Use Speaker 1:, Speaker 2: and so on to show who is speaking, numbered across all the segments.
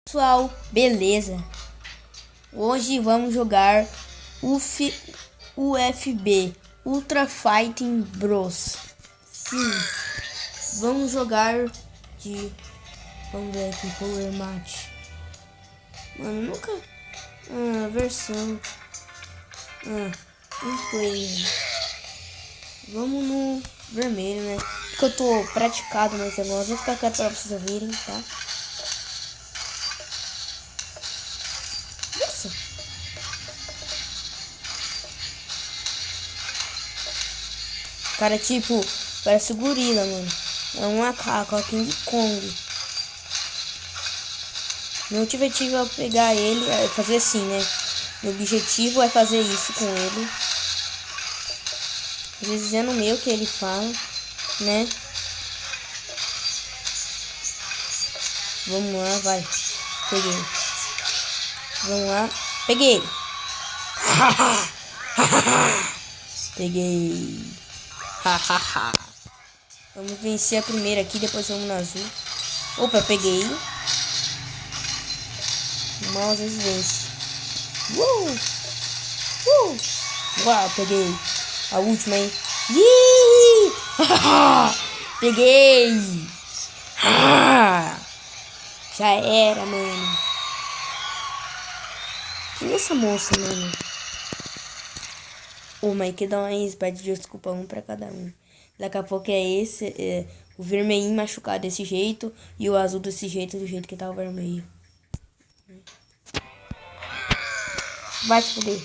Speaker 1: Pessoal, beleza? Hoje vamos jogar UFB Ultra Fighting Bros. Sim, vamos jogar de... Vamos ver aqui, Power Match. Mano, nunca... versão... um player. Vamos no vermelho, né? Porque eu tô praticado nesse negócio. Vou ficar quieto pra vocês ouvirem, tá? Nossa. Cara, tipo, parece gorila, mano. É um macaco, é King Kong. Meu objetivo é pegar ele, é fazer assim, né? Meu objetivo é fazer isso com ele. Às vezes é no meu que ele fala, né? Vamos lá, vai. Peguei. Vamos lá. Peguei. Peguei. Vamos vencer a primeira aqui, depois vamos na azul. Opa, peguei. O mal às vezes vence. Uau, peguei. A última, hein? Peguei. Já era, mano. Quem é essa moça, mano? O Mike dá uma pede desculpa um pra cada um. Daqui a pouco é esse, o vermelhinho machucado desse jeito e o azul desse jeito, do jeito que tá o vermelho. Vai se fuder.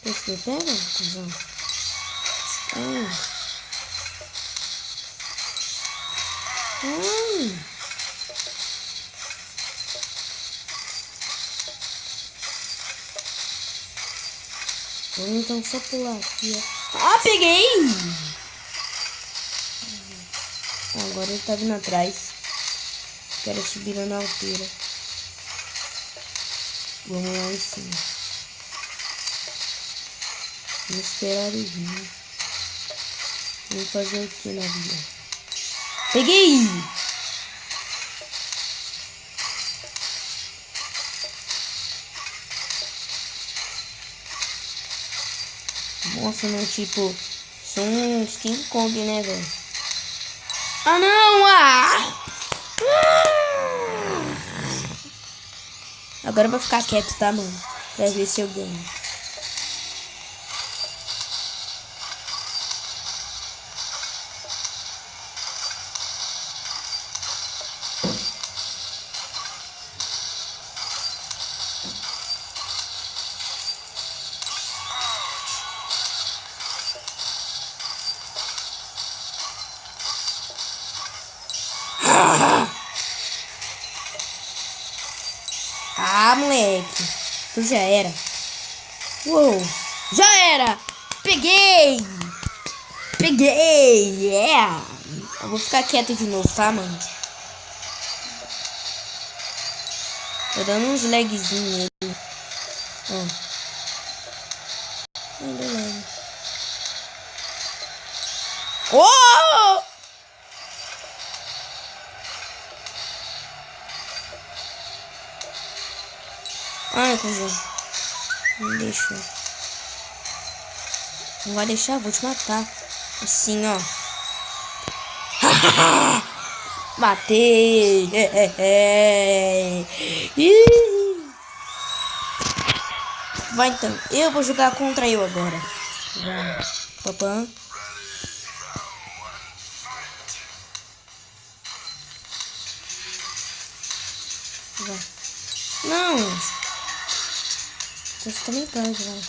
Speaker 1: Esse que pega, cuzão? Vamos então só pular aqui, ó. Ah, peguei! Agora ele tá vindo atrás. Quero subir na altura. Vamos lá em cima. Vamos esperar ele vir. Vamos fazer o que na vida? Peguei! Nossa, meu, tipo, são uns King Kong, né, velho? Ah, não! Agora eu vou ficar quieto, tá, mano? Pra ver se eu ganho. Ah, moleque. Tu já era. Uou. Já era. Peguei. Peguei. Yeah. Eu vou ficar quieto de novo, tá, mano? Tô dando uns lagzinhos aí. Ó. Ainda lag. Oh! Ai, cuzão. Não deixa. Não vai deixar, vou te matar. Assim, ó. Matei. Vai então. Eu vou jogar contra eu agora. Vai. Papã. Vai. Não. Você também pode, vai.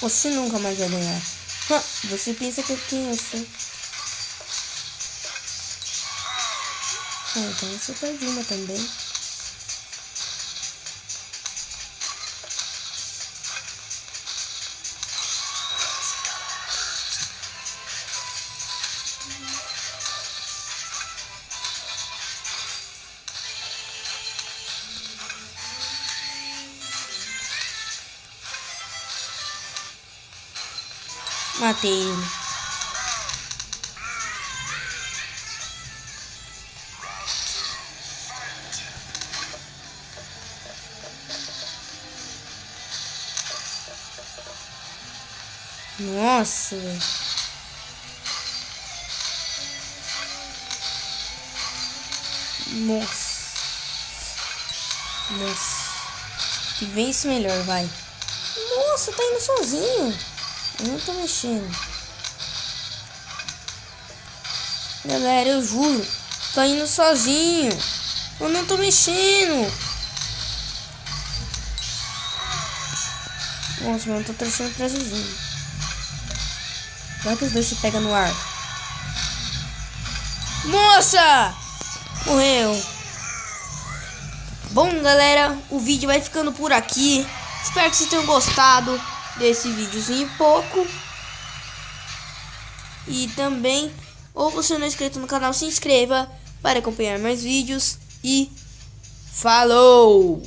Speaker 1: Você nunca mais vai ganhar. Você pensa que quem eu sou? Então você perde uma também. Matei ele. Nossa, velho. Nossa. Que vence melhor, vai. Nossa, tá indo sozinho. Eu não tô mexendo. Galera, eu juro. Tá indo sozinho. Eu não tô mexendo. Nossa, mano, eu tô torcendo pra sozinho. Vai que os dois se pegam no ar. Nossa! Morreu. Bom, galera, o vídeo vai ficando por aqui. Espero que vocês tenham gostado desse videozinho pouco. E também, ou você não é inscrito no canal, se inscreva para acompanhar mais vídeos. E falou!